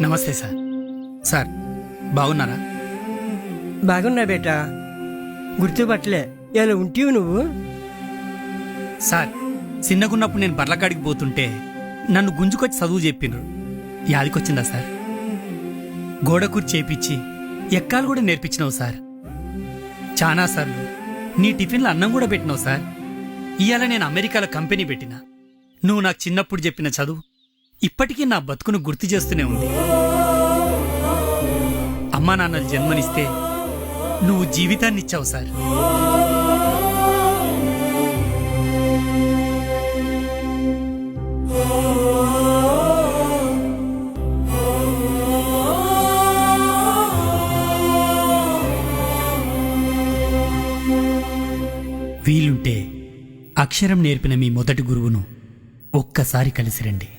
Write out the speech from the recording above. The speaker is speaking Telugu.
నమస్తే సార్. సార్ బాగున్నారా? బాగున్నా బేటా, గుర్తుపట్టలే. ఎలా ఉంటివి నువ్వు? సార్ చిన్నగున్నప్పుడు నేను బర్లకాడికి పోతుంటే నన్ను గుంజుకొచ్చి చదువు చెప్పిండ్రు. యాదికొచ్చిందా సార్? గోడ కూర్చి చేపించి ఎక్కాలు కూడా నేర్పించినావు సార్. చానా సార్లు నీ టిఫిన్లో అన్నం కూడా పెట్టినావు సార్. ఇవాళ నేను అమెరికాలో కంపెనీ పెట్టినా. నువ్వు నాకు చిన్నప్పుడు చెప్పిన చదువు ఇప్పటికీ నా బతుకును గుర్తు చేస్తూనే ఉంది. అమ్మా నాన్నలు జన్మనిస్తే నువ్వు జీవితాన్ని ఇచ్చావు సార్. వీలుంటే అక్షరం నేర్పిన మీ మొదటి గురువును ఒక్కసారి కలిసిరండి.